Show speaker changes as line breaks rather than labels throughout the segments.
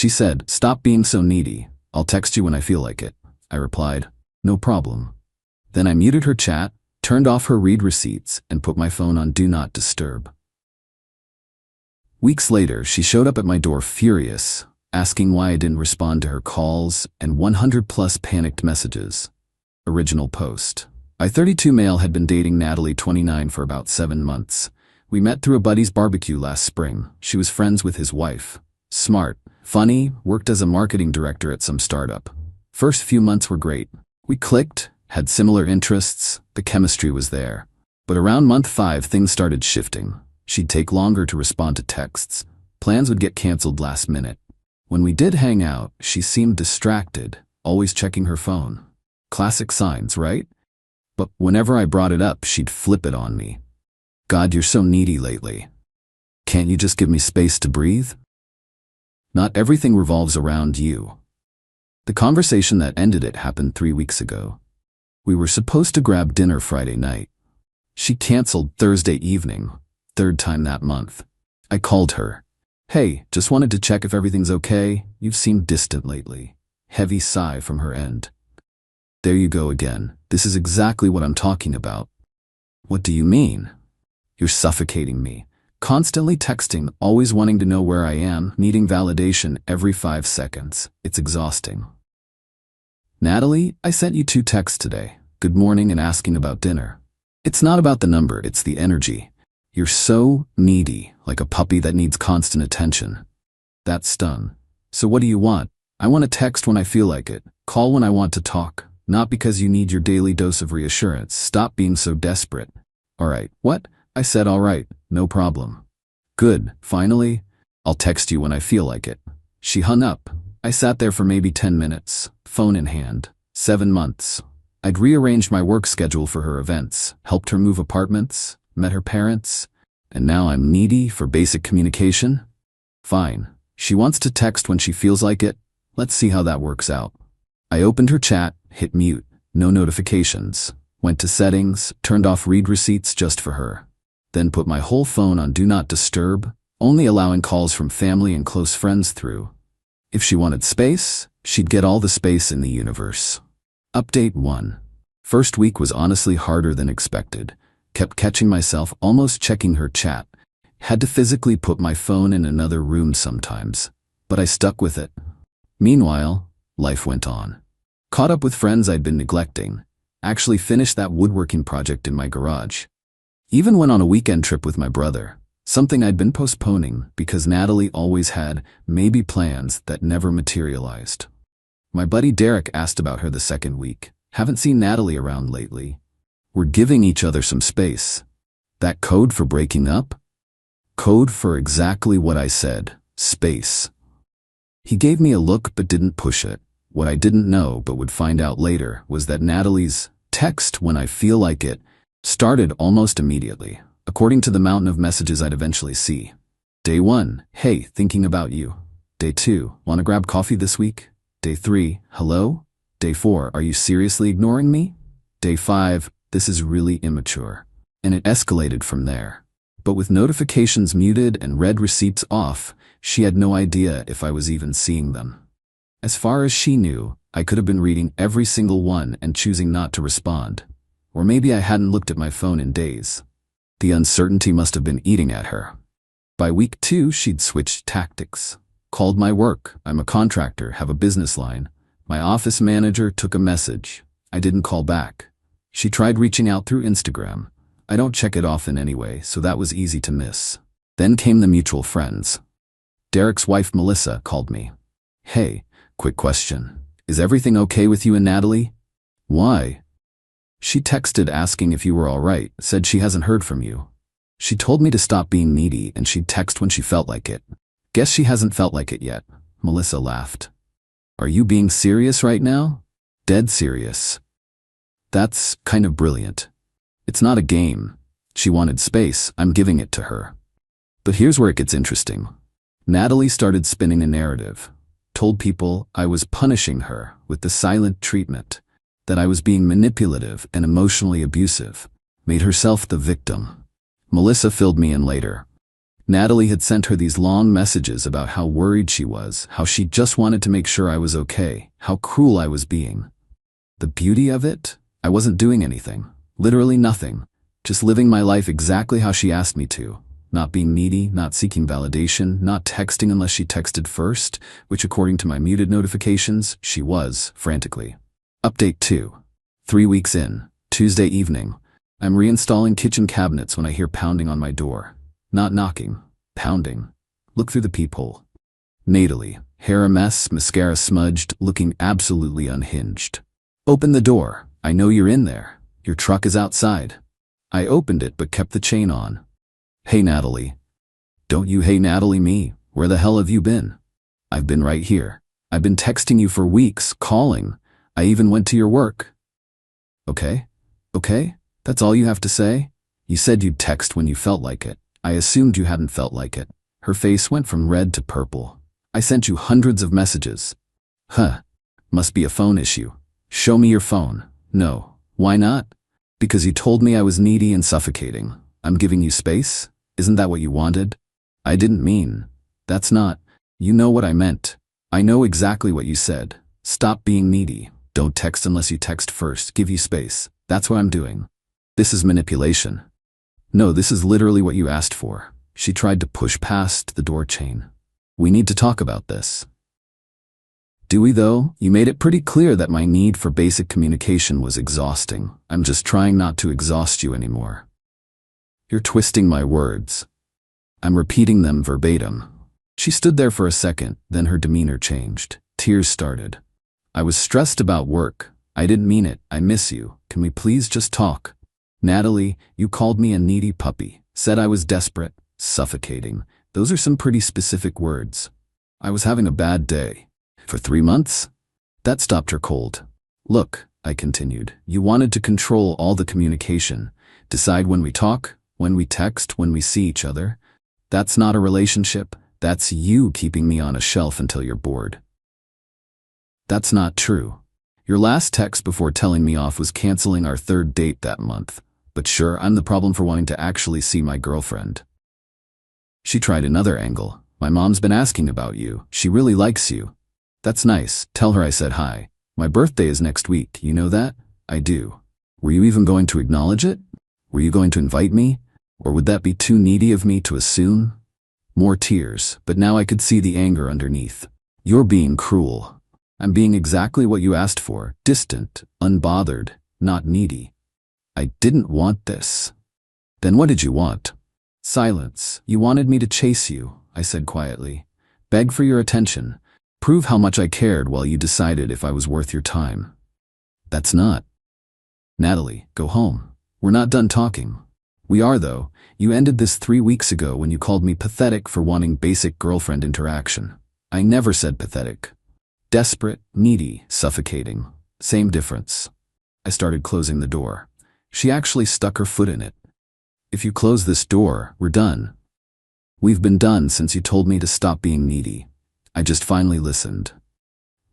She said, "Stop being so needy. I'll text you when I feel like it." I replied, "No problem." Then I muted her chat, turned off her read receipts, and put my phone on Do Not Disturb. Weeks later, she showed up at my door furious, asking why I didn't respond to her calls and 100+ panicked messages. Original post. I, 32 male, had been dating Natalie, 29, for about 7 months. We met through a buddy's barbecue last spring. She was friends with his wife. Smart, funny, worked as a marketing director at some startup. First few months were great. We clicked, had similar interests, the chemistry was there. But around month 5, things started shifting. She'd take longer to respond to texts. Plans would get canceled last minute. When we did hang out, she seemed distracted, always checking her phone. Classic signs, right? But whenever I brought it up, she'd flip it on me. "God, you're so needy lately. Can't you just give me space to breathe? Not everything revolves around you." The conversation that ended it happened 3 weeks ago. We were supposed to grab dinner Friday night. She canceled Thursday evening, 3rd time that month. I called her. "Hey, just wanted to check if everything's okay. You've seemed distant lately." Heavy sigh from her end. "There you go again. This is exactly what I'm talking about." "What do you mean?" "You're suffocating me. Constantly texting, always wanting to know where I am, needing validation every 5 seconds. It's exhausting." "Natalie, I sent you 2 texts today. Good morning and asking about dinner. It's not about the number, it's the energy. You're so needy, like a puppy that needs constant attention." That stung. "So what do you want?" "I want to text when I feel like it. Call when I want to talk. Not because you need your daily dose of reassurance. Stop being so desperate." "All right." "What?" I said, "All right, no problem." "Good, finally. I'll text you when I feel like it." She hung up. I sat there for maybe 10 minutes, phone in hand. 7 months. I'd rearranged my work schedule for her events, helped her move apartments, met her parents, and now I'm needy for basic communication? Fine. She wants to text when she feels like it. Let's see how that works out. I opened her chat, hit mute, no notifications, went to settings, turned off read receipts just for her. Then put my whole phone on Do Not Disturb, only allowing calls from family and close friends through. If she wanted space, she'd get all the space in the universe. Update 1. First week was honestly harder than expected. Kept catching myself almost checking her chat. Had to physically put my phone in another room sometimes. But I stuck with it. Meanwhile, life went on. Caught up with friends I'd been neglecting. Actually finished that woodworking project in my garage. Even went on a weekend trip with my brother. Something I'd been postponing because Natalie always had maybe plans that never materialized. My buddy Derek asked about her the second week. Haven't seen Natalie around lately. We're giving each other some space. That code for breaking up? Code for exactly what I said, space. He gave me a look but didn't push it. What I didn't know but would find out later was that Natalie's text when I feel like it started almost immediately, according to the mountain of messages I'd eventually see. Day 1, "Hey, thinking about you." Day 2, "Wanna grab coffee this week?" Day 3, "Hello?" Day 4, "Are you seriously ignoring me?" Day 5, "This is really immature." And it escalated from there. But with notifications muted and read receipts off, she had no idea if I was even seeing them. As far as she knew, I could have been reading every single one and choosing not to respond. Or maybe I hadn't looked at my phone in days. The uncertainty must have been eating at her. By week 2, she'd switched tactics. Called my work. I'm a contractor, have a business line. My office manager took a message. I didn't call back. She tried reaching out through Instagram. I don't check it often anyway, so that was easy to miss. Then came the mutual friends. Derek's wife Melissa called me. "Hey, quick question. Is everything okay with you and Natalie?" "Why?" "She texted asking if you were all right, said she hasn't heard from you. She told me to stop being needy and she'd text when she felt like it. Guess she hasn't felt like it yet." Melissa laughed. "Are you being serious right now?" "Dead serious." "That's kind of brilliant. It's not a game. She wanted space, I'm giving it to her." But here's where it gets interesting. Natalie started spinning a narrative. Told people I was punishing her with the silent treatment, that I was being manipulative and emotionally abusive, made herself the victim. Melissa filled me in later. Natalie had sent her these long messages about how worried she was, how she just wanted to make sure I was okay, how cruel I was being. The beauty of it? I wasn't doing anything. Literally nothing. Just living my life exactly how she asked me to. Not being needy, not seeking validation, not texting unless she texted first, which according to my muted notifications, she was, frantically. Update 2. 3 weeks in, Tuesday evening. I'm reinstalling kitchen cabinets when I hear pounding on my door. Not knocking, pounding. Look through the peephole. Natalie, hair a mess, mascara smudged, looking absolutely unhinged. Open the door. I know you're in there. Your truck is outside. I opened it but kept the chain on. Hey Natalie. Don't you hey Natalie me? Where the hell have you been? I've been right here. I've been texting you for weeks, calling. I even went to your work. Okay? Okay? That's all you have to say? You said you'd text when you felt like it. I assumed you hadn't felt like it. Her face went from red to purple. I sent you hundreds of messages. Huh. Must be a phone issue. Show me your phone. No. Why not? Because you told me I was needy and suffocating. I'm giving you space? Isn't that what you wanted? I didn't mean. That's not. You know what I meant. I know exactly what you said. Stop being needy. Don't text unless you text first. Give you space. That's what I'm doing. This is manipulation. No, this is literally what you asked for. She tried to push past the door chain. We need to talk about this. Do we though? You made it pretty clear that my need for basic communication was exhausting. I'm just trying not to exhaust you anymore. You're twisting my words. I'm repeating them verbatim. She stood there for a second, then her demeanor changed. Tears started. I was stressed about work. I didn't mean it. I miss you. Can we please just talk? Natalie, you called me a needy puppy, said I was desperate, suffocating. Those are some pretty specific words. I was having a bad day. For 3 months? That stopped her cold. Look, I continued, you wanted to control all the communication, decide when we talk, when we text, when we see each other. That's not a relationship. That's you keeping me on a shelf until you're bored. That's not true. Your last text before telling me off was canceling our 3rd date that month. But sure, I'm the problem for wanting to actually see my girlfriend. She tried another angle. My mom's been asking about you. She really likes you. That's nice. Tell her I said hi. My birthday is next week. You know that? I do. Were you even going to acknowledge it? Were you going to invite me? Or would that be too needy of me to assume? More tears, but now I could see the anger underneath. You're being cruel. I'm being exactly what you asked for. Distant, unbothered, not needy. I didn't want this. Then what did you want? Silence. You wanted me to chase you, I said quietly. Beg for your attention. Prove how much I cared while you decided if I was worth your time. That's not. Natalie, go home. We're not done talking. We are though. You ended this 3 weeks ago when you called me pathetic for wanting basic girlfriend interaction. I never said pathetic. Desperate, needy, suffocating. Same difference. I started closing the door. She actually stuck her foot in it. If you close this door, we're done. We've been done since you told me to stop being needy. I just finally listened.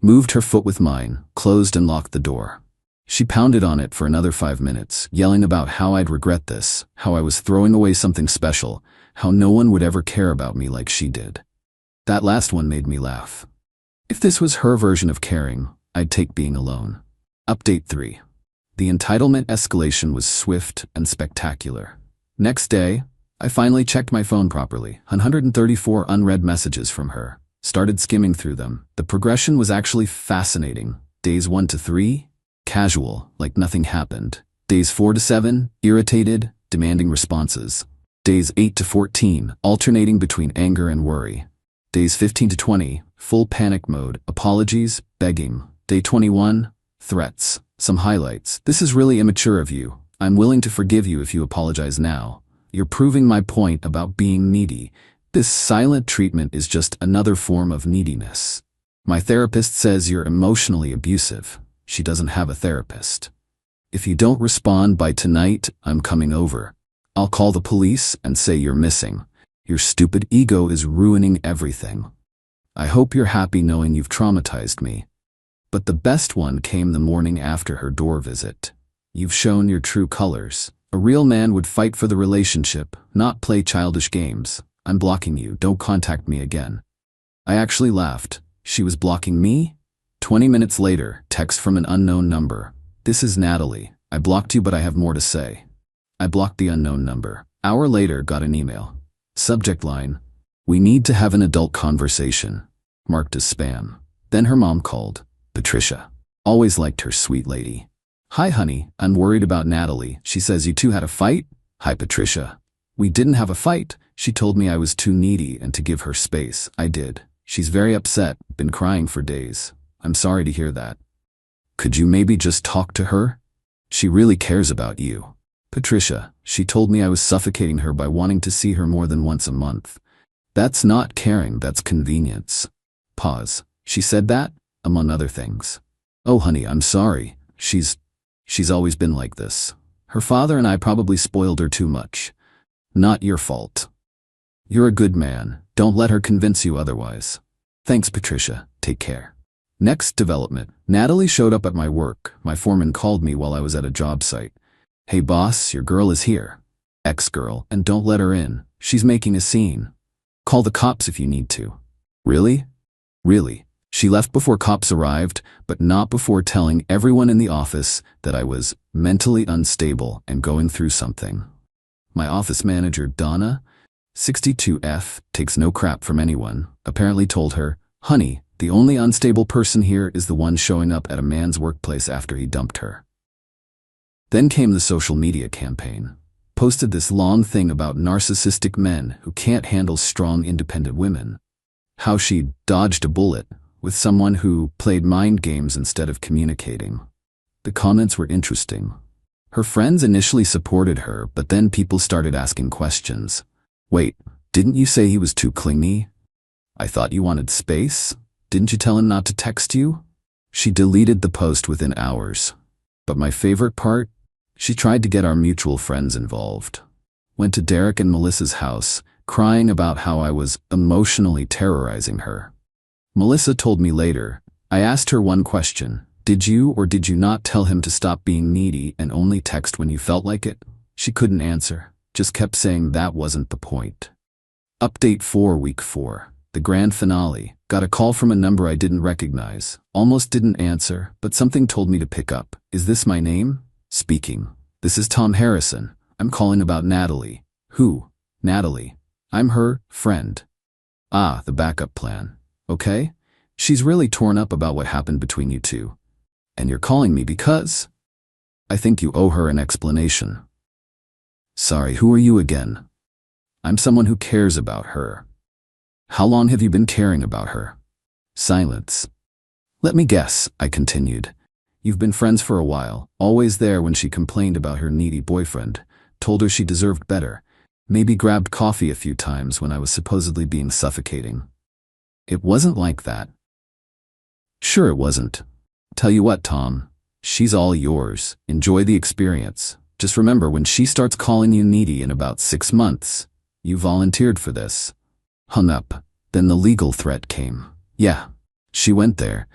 Moved her foot with mine, closed and locked the door. She pounded on it for another 5 minutes, yelling about how I'd regret this, how I was throwing away something special, how no one would ever care about me like she did. That last one made me laugh. If this was her version of caring, I'd take being alone. Update 3. The entitlement escalation was swift and spectacular. Next day, I finally checked my phone properly. 134 unread messages from her. Started skimming through them. The progression was actually fascinating. Days 1 to 3, casual, like nothing happened. Days 4 to 7, irritated, demanding responses. Days 8 to 14, alternating between anger and worry. Days 15 to 20, full panic mode, apologies, begging. Day 21, threats. Some highlights. This is really immature of you. I'm willing to forgive you if you apologize now. You're proving my point about being needy. This silent treatment is just another form of neediness. My therapist says you're emotionally abusive. She doesn't have a therapist. If you don't respond by tonight, I'm coming over. I'll call the police and say you're missing. Your stupid ego is ruining everything. I hope you're happy knowing you've traumatized me. But the best one came the morning after her door visit. You've shown your true colors. A real man would fight for the relationship, not play childish games. I'm blocking you. Don't contact me again." I actually laughed. She was blocking me? 20 minutes later, text from an unknown number. "This is Natalie. I blocked you, but I have more to say." I blocked the unknown number. Hour later, got an email. Subject line, "We need to have an adult conversation." Marked as spam. Then her mom called. Patricia. Always liked her, sweet lady. "Hi honey, I'm worried about Natalie. She says you two had a fight?" "Hi Patricia. We didn't have a fight. She told me I was too needy and to give her space. I did. She's very upset, been crying for days. I'm sorry to hear that. Could you maybe just talk to her? She really cares about you." "Patricia, she told me I was suffocating her by wanting to see her more than once a month. That's not caring, that's convenience." Pause. "She said that?" "Among other things." "Oh honey, I'm sorry. She's always been like this. Her father and I probably spoiled her too much. Not your fault. You're a good man. Don't let her convince you otherwise. Thanks Patricia. Take care." Next development. Natalie showed up at my work. My foreman called me while I was at a job site. "Hey boss, your girl is here." "Ex-girl, and don't let her in. She's making a scene. Call the cops if you need to." "Really?" "Really. She left before cops arrived, but not before telling everyone in the office that I was mentally unstable and going through something. My office manager, Donna, 62F, takes no crap from anyone, apparently told her, 'Honey, the only unstable person here is the one showing up at a man's workplace after he dumped her.'" Then came the social media campaign. Posted this long thing about narcissistic men who can't handle strong, independent women. How she dodged a bullet with someone who played mind games instead of communicating. The comments were interesting. Her friends initially supported her, but then people started asking questions. "Wait, didn't you say he was too clingy? I thought you wanted space? Didn't you tell him not to text you?" She deleted the post within hours. But my favorite part? She tried to get our mutual friends involved. Went to Derek and Melissa's house, crying about how I was emotionally terrorizing her. Melissa told me later, "I asked her one question. Did you or did you not tell him to stop being needy and only text when you felt like it?" She couldn't answer, just kept saying that wasn't the point. Update 4 Week 4. The grand finale. Got a call from a number I didn't recognize. Almost didn't answer, but something told me to pick up. "Is this my name?" Speaking. "This is Tom Harrison. I'm calling about Natalie." "Who?" "Natalie. I'm her friend." "Ah, the backup plan. Okay? She's really torn up about what happened between you two. And you're calling me because? I think you owe her an explanation." "Sorry, who are you again?" "I'm someone who cares about her." "How long have you been caring about her?" Silence. "Let me guess," I continued. "You've been friends for a while, always there when she complained about her needy boyfriend, told her she deserved better, maybe grabbed coffee a few times when I was supposedly being suffocating." "It wasn't like that." "Sure it wasn't. Tell you what, Tom, she's all yours. Enjoy the experience. Just remember, when she starts calling you needy in about 6 months, you volunteered for this." Hung up. Then the legal threat came. Yeah, she went there.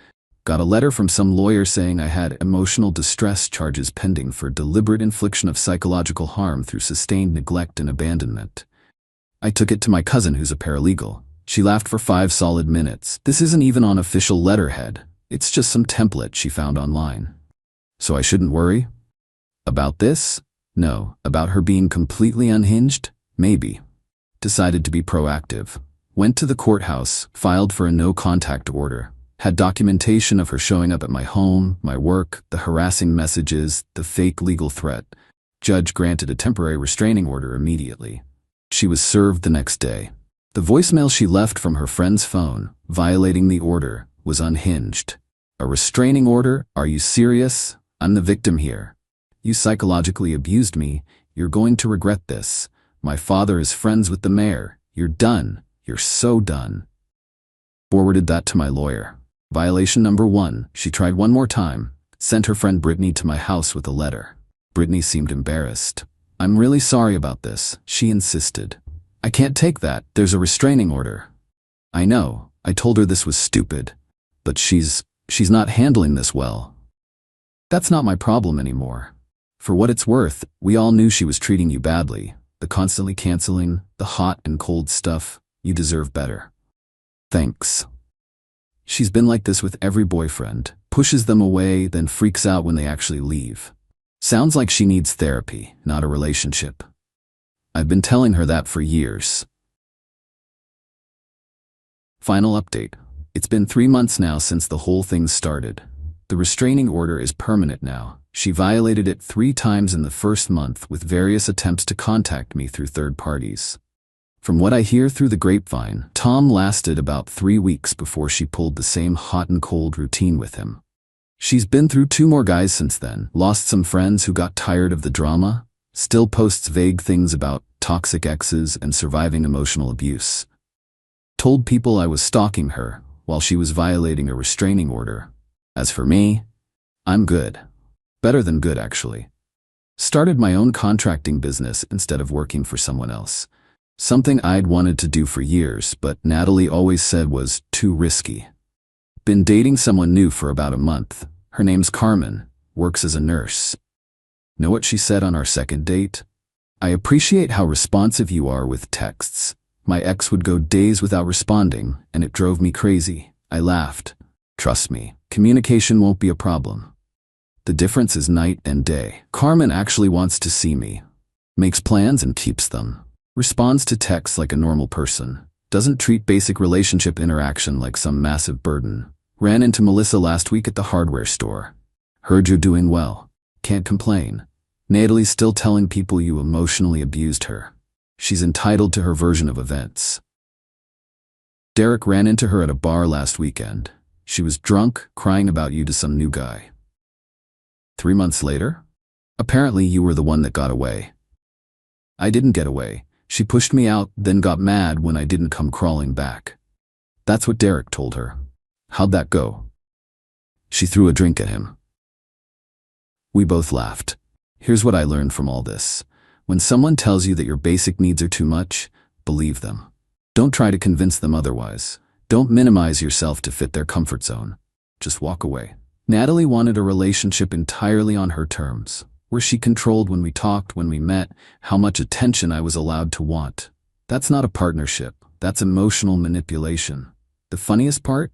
Got a letter from some lawyer saying I had emotional distress charges pending for deliberate infliction of psychological harm through sustained neglect and abandonment. I took it to my cousin, who's a paralegal. She laughed for 5 solid minutes. "This isn't even on official letterhead. It's just some template she found online." "So I shouldn't worry?" "About this? No. About her being completely unhinged? Maybe." Decided to be proactive. Went to the courthouse, filed for a no-contact order. Had documentation of her showing up at my home, my work, the harassing messages, the fake legal threat. Judge granted a temporary restraining order immediately. She was served the next day. The voicemail she left from her friend's phone, violating the order, was unhinged. "A restraining order? Are you serious? I'm the victim here. You psychologically abused me. You're going to regret this. My father is friends with the mayor. You're done. You're so done." Forwarded that to my lawyer. Violation number 1. She tried one more time. Sent her friend Brittany to my house with a letter. Brittany seemed embarrassed. "I'm really sorry about this," she insisted. "I can't take that. There's a restraining order." "I know. I told her this was stupid. But she's not handling this well." "That's not my problem anymore. For what it's worth, we all knew she was treating you badly. The constantly canceling, the hot and cold stuff. You deserve better. Thanks. She's been like this with every boyfriend, pushes them away, then freaks out when they actually leave. Sounds like she needs therapy, not a relationship. I've been telling her that for years. Final update. It's been 3 months now since the whole thing started. The restraining order is permanent now. She violated it 3 times in the first month with various attempts to contact me through third parties. From what I hear through the grapevine, Tom lasted about 3 weeks before she pulled the same hot and cold routine with him. She's been through 2 more guys since then, lost some friends who got tired of the drama, still posts vague things about toxic exes and surviving emotional abuse. Told people I was stalking her while she was violating a restraining order. As for me, I'm good. Better than good, actually. Started my own contracting business instead of working for someone else. Something I'd wanted to do for years, but Natalie always said was too risky. Been dating someone new for about a month. Her name's Carmen, works as a nurse. Know what she said on our second date? I appreciate how responsive you are with texts. My ex would go days without responding, and it drove me crazy. I laughed. Trust me, communication won't be a problem. The difference is night and day. Carmen actually wants to see me. Makes plans and keeps them. Responds to texts like a normal person. Doesn't treat basic relationship interaction like some massive burden. Ran into Melissa last week at the hardware store. Heard you're doing well. Can't complain. Natalie's still telling people you emotionally abused her. She's entitled to her version of events. Derek ran into her at a bar last weekend. She was drunk, crying about you to some new guy. 3 months later? Apparently you were the one that got away. I didn't get away. She pushed me out, then got mad when I didn't come crawling back. That's what Derek told her. How'd that go? She threw a drink at him. We both laughed. Here's what I learned from all this. When someone tells you that your basic needs are too much, believe them. Don't try to convince them otherwise. Don't minimize yourself to fit their comfort zone. Just walk away. Natalie wanted a relationship entirely on her terms, where she controlled when we talked, when we met, how much attention I was allowed to want. That's not a partnership. That's emotional manipulation. The funniest part?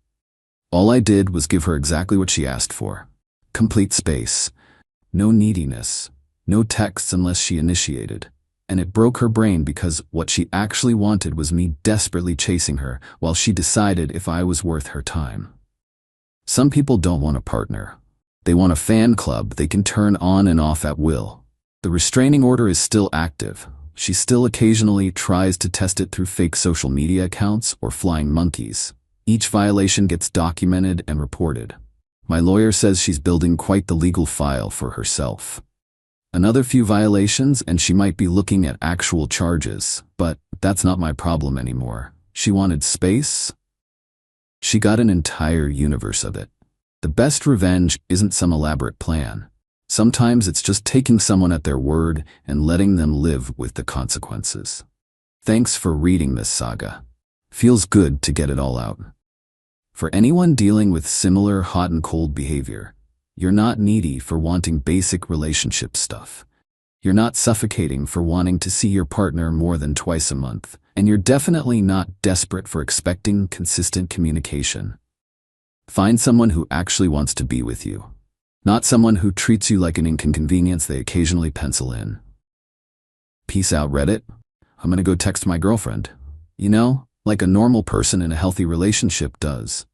All I did was give her exactly what she asked for. Complete space. No neediness. No texts unless she initiated. And it broke her brain because what she actually wanted was me desperately chasing her while she decided if I was worth her time. Some people don't want a partner. They want a fan club they can turn on and off at will. The restraining order is still active. She still occasionally tries to test it through fake social media accounts or flying monkeys. Each violation gets documented and reported. My lawyer says she's building quite the legal file for herself. Another few violations and she might be looking at actual charges, but that's not my problem anymore. She wanted space. She got an entire universe of it. The best revenge isn't some elaborate plan. Sometimes it's just taking someone at their word and letting them live with the consequences. Thanks for reading this saga. Feels good to get it all out. For anyone dealing with similar hot and cold behavior, you're not needy for wanting basic relationship stuff. You're not suffocating for wanting to see your partner more than twice a month, and you're definitely not desperate for expecting consistent communication. Find someone who actually wants to be with you, not someone who treats you like an inconvenience they occasionally pencil in. Peace out, Reddit. I'm gonna go text my girlfriend. You know, like a normal person in a healthy relationship does.